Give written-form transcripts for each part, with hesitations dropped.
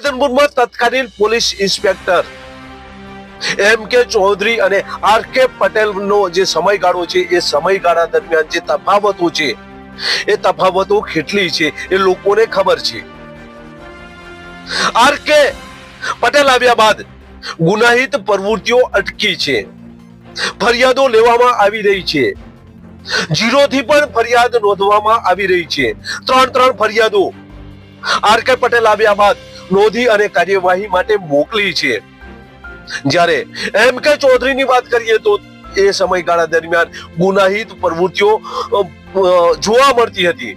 રાધનપુરમાં તત્કાલીન police inspector એમ.કે. Chaudhary અને R.K.. પટેલનો જે સમયગાળો છે એ સમયગાળા દરમિયાન જે તફાવતો છે એ તફાવતો કેટલી છે એ લોકોને ખબર છે. આર.કે. પટેલ આવ્યા બાદ ગુનાહિત પ્રવૃત્તિઓ અટકી છે, ફરિયાદો લેવામાં આવી રહી છે, જીરોથી પણ ફરિયાદ નોંધવામાં આવી રહી છે. ત્રણ ફરિયાદો આર.કે. પટેલ આવ્યા બાદ નોંધી અને કાર્યવાહી માટે મોકલી છે. જ્યારે એમ.કે. ચૌધરીની વાત કરીએ તો એ સમયગાળા દરમિયાન ગુનાહિત પ્રવૃત્તિઓ જોવા મળતી હતી.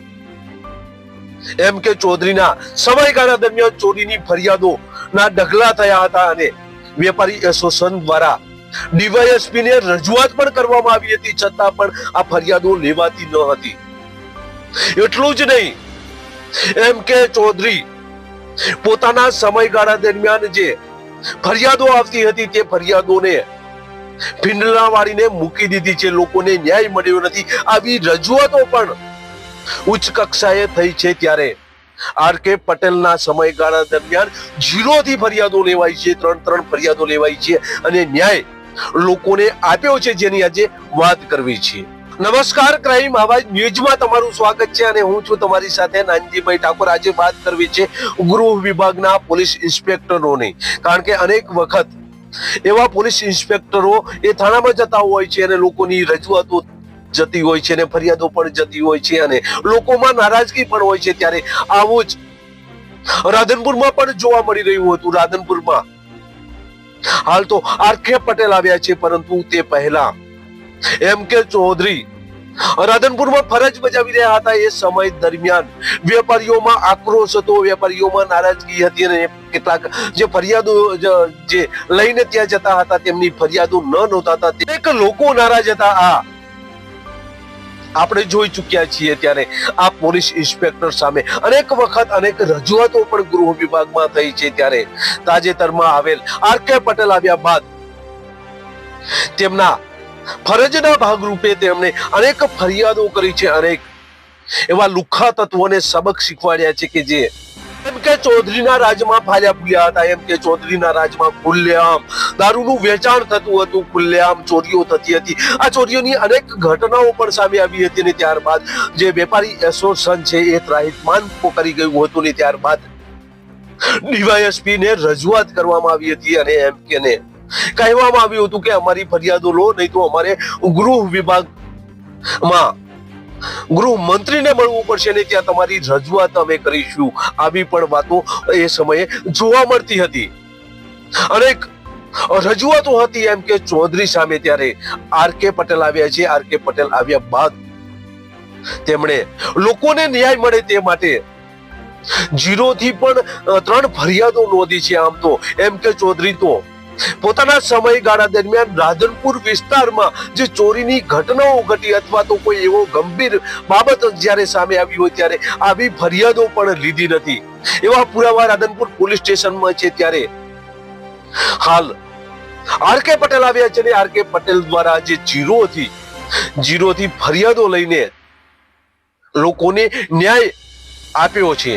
એમ.કે. ચૌધરીના સમયગાળા દરમિયાન ચોરીની ફરિયાદોના ઢગલા થયા હતા અને વેપારી એસોસિએશન દ્વારા ડીવાયએસપી ને રજૂઆત પણ કરવામાં આવી હતી, છતાં પણ આ ફરિયાદો લેવાતી ન હતી. એટલું જ નહીં, એમ.કે. ચૌધરી પોતાના સમયગાળા દરમિયાન જે ફરિયાદો આવતી હતી તે ફરિયાદોને ભીંડલા વાળીને મૂકી દીધી છે. લોકોને ન્યાય મળ્યો નથી આવી રજૂઆતો પણ ઉચ્ચ કક્ષાએ થઈ છે. ત્યારે આર.કે. પટેલના સમયગાળા દરમિયાન જીરોથી ફરિયાદો લેવાઈ છે, ત્રણ ફરિયાદો લેવાઈ છે અને ન્યાય લોકોને આપ્યો છે, જેની આજે વાત કરવી છે. નમસ્કાર, ક્રાઇમ આવાજ ન્યૂઝમાં તમારું સ્વાગત છે અને હું છું તમારી સાથે નાનજીભાઈ ઠાકોર. આજે વાત કરવી છે ગૃહ વિભાગના પોલીસ ઇન્સ્પેક્ટરોની, કારણ કે અનેક વખત એવા પોલીસ ઇન્સ્પેક્ટરો એ થાણામાં જતા હોય છે અને લોકોની રજૂઆતો જતી હોય છે અને ફરિયાદો પણ જતી હોય છે અને લોકોમાં નારાજગી પણ હોય છે. ત્યારે આવું જ રાધનપુરમાં પણ જોવા મળી રહ્યું હતું. રાધનપુરમાં હાલ તો આર.કે. પટેલ આવ્યા છે, પરંતુ તે પહેલા એમ.કે. ચૌધરી રાધનપુરમાં ફરજ બજાવી રહ્યા હતા. એ સમય દરમિયાન વેપારીઓમાં આક્રોશ હતો, વેપારીઓમાં નારાજગી હતી અને કેટલાક જે ફરિયાદો જે લઈને ત્યાં જતા હતા તેમની ફરિયાદો ન નોંધાતા અનેક લોકો નારાજ હતા. આ આપણે જોઈ ચૂક્યા છીએ. ત્યારે આ પોલીસ ઇન્સ્પેક્ટર સામે અનેક વખત અનેક રજૂઆતો પણ ગૃહ વિભાગમાં થઈ છે. ત્યારે તાજેતરમાં આવેલ આર.કે. પટેલ આવ્યા બાદ તેમના ફરજના ભાગરૂપે તેમણે અનેક ફરિયાદો કરી છે, અનેક એવા લુખ્ખા તત્વોને સબક શીખવાડ્યા છે કે જે એમ.કે. ચૌધરીના રાજમાં ફાલ્યા ફૂલ્યા હતા. એમ.કે. ચૌધરીના રાજમાં ખુલ્લેઆમ દારૂનું વેચાણ થતું હતું, ખુલ્લેઆમ ચોરીઓ થતી હતી. આ ચોરીઓની અનેક ઘટનાઓ પણ સામે આવી હતી અને ત્યારબાદ જે વેપારી એસોસિએશન છે એ ત્રાહિમામ કરી ગયું હતું ને ત્યારબાદ ડીવાયએસપી ને રજૂઆત કરવામાં આવી હતી અને એમ.કે. ને કહેવામાં આવ્યું હતું કે અમારી ફરિયાદો લો, નહીં તો અમારે ગૃહ વિભાગમાં ગૃહ મંત્રીને મળવું પડશે ને ત્યાં તમારી રજૂઆત અમે કરીશું. આવી પણ વાતો એ સમયે જોવા મળતી હતી. અનેક રજૂઆતો હતી એમ.કે. ચૌધરી સામે. ત્યારે આર.કે. પટેલ આવ્યા છે. આર.કે. પટેલ આવ્યા બાદ તેમણે લોકોને ન્યાય મળે તે માટે જીરોથી પણ 3 ફરિયાદો નોંધી છે. આમ તો એમ.કે. ચૌધરી તો પોતાના સમયગાળા દરમિયાન રાધનપુર વિસ્તારમાં જે ચોરીની ઘટનાઓ ઘટી અથવા તો કોઈ એવો ગંભીર બાબત જ્યારે સામે આવી હોય ત્યારે આવી ફરિયાદો પણ લીધી નથી. એવા પુરાવા રાધનપુર પોલીસ સ્ટેશનમાં છે. ત્યારે હાલ આર.કે. પટેલ આવ્યા છે અને આર.કે. પટેલ દ્વારા જે જીરોથી ફરિયાદો લઈને લોકોને ન્યાય આપ્યો છે.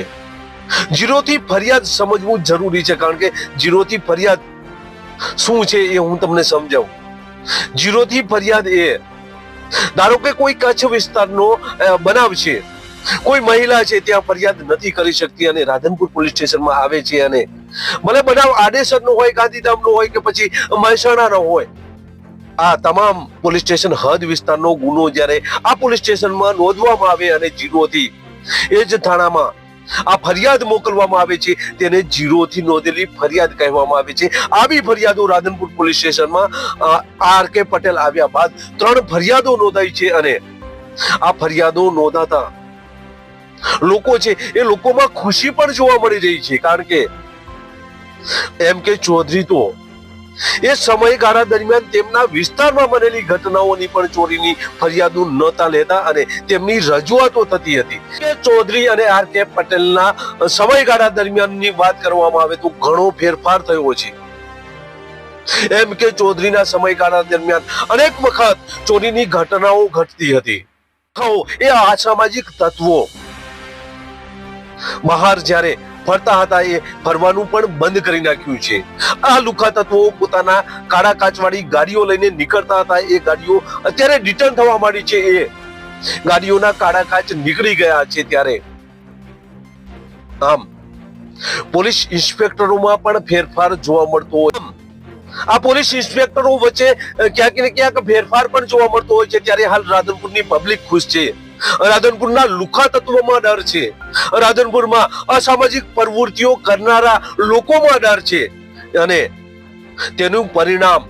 જીરોથી ફરિયાદ સમજવું જરૂરી છે, કારણ કે જીરોથી ફરિયાદ શું છે એ હું તમને સમજાવું. જીરોથી ફરિયાદ એ ધારો કે કોઈ કચ્છ વિસ્તારનો બનાવ છે, કોઈ મહિલા છે ત્યાં ફરિયાદ નથી કરી શકતી અને રાધનપુર પોલીસ સ્ટેશનમાં આવે છે અને ભલે બનાવ આડેસરનો હોય, ગાંધીધામનો હોય કે પછી મહેસાણાનો હોય, આ તમામ પોલીસ સ્ટેશન હદ વિસ્તારનો ગુનો જ્યારે આ પોલીસ સ્ટેશનમાં નોંધવામાં આવે અને જીરોથી એ જ થાણામાં આ ફરિયાદ મોકલવામાં આવે છે તેને જીરોથી નોંધેલી ફરિયાદ કહેવામાં આવે છે. આવી ફરિયાદો રાધનપુર પોલીસ સ્ટેશનમાં આર.કે. પટેલ આવ્યા બાદ 3 ફરિયાદો નોંધાઈ છે અને આ ફરિયાદો નોંધાતા લોકો છે એ લોકોમાં ખુશી પણ જોવા મળી રહી છે, કારણ કે એમ.કે. ચૌધરી તો એ સમયગાળા દરમિયાન તેમના વિસ્તારમાં બનેલી ઘટનાઓની પણ ચોરીની ફરિયાદો નહોતા લેતા અને તેમની રજૂઆતો થતી હતી. ચૌધરી અને આર.કે. પટેલના સમયગાળા દરમિયાનની વાત કરવામાં આવે તો ઘણો ફેરફાર થયો છે. એમ.કે. ચૌધરીના સમયગાળા દરમિયાન અનેક વખત ચોરીની ઘટનાઓ ઘટતી હતી. એ અસામાજિક તત્વો બહાર જ્યારે ફરતા હતા એ ફરવાનું પણ બંધ કરી નાખ્યું છે. આ લુખ્ખા તત્વો પોતાના કાળા કાચવાળી ગાડીઓ લઈને નીકળતા હતા. એ ગાડીઓ અત્યારે રિટર્ન થવા માંડી છે. એ ગાડીઓના કાળા કાચ નીકળી ગયા છે. ત્યારે આમ પોલીસ ઇન્સ્પેક્ટરોમાં પણ ફેરફાર જોવા મળતો હોય. આ પોલીસ ઇન્સ્પેક્ટરો વચ્ચે ક્યાંક ને ક્યાંક ફેરફાર પણ જોવા મળતો હોય છે. ત્યારે હાલ રાધનપુરની પબ્લિક ખુશ છે. રાધનપુરના લુખ્ખા તત્વોમાં ડર છે. રાધનપુરમાં અસામાજિક પ્રવૃત્તિઓ કરનારા લોકોમાં ડર છે. અને તેનું પરિણામ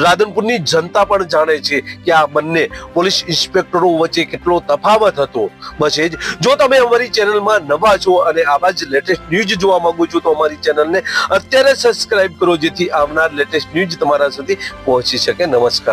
રાધનપુરની જનતા પણ જાણે છે કે આ બંને પોલીસ ઇન્સ્પેક્ટરો વચ્ચે કેટલો તફાવત હતો. બસ એ જ. જો તમે અમારી ચેનલમાં નવા છો અને આવા જ લેટેસ્ટ ન્યૂઝ જોવા માંગો છો તો અમારી ચેનલને અત્યારે સબસ્ક્રાઇબ કરો, જેથી આવનાર લેટેસ્ટ ન્યૂઝ તમારા સુધી પહોંચી શકે. નમસ્કાર.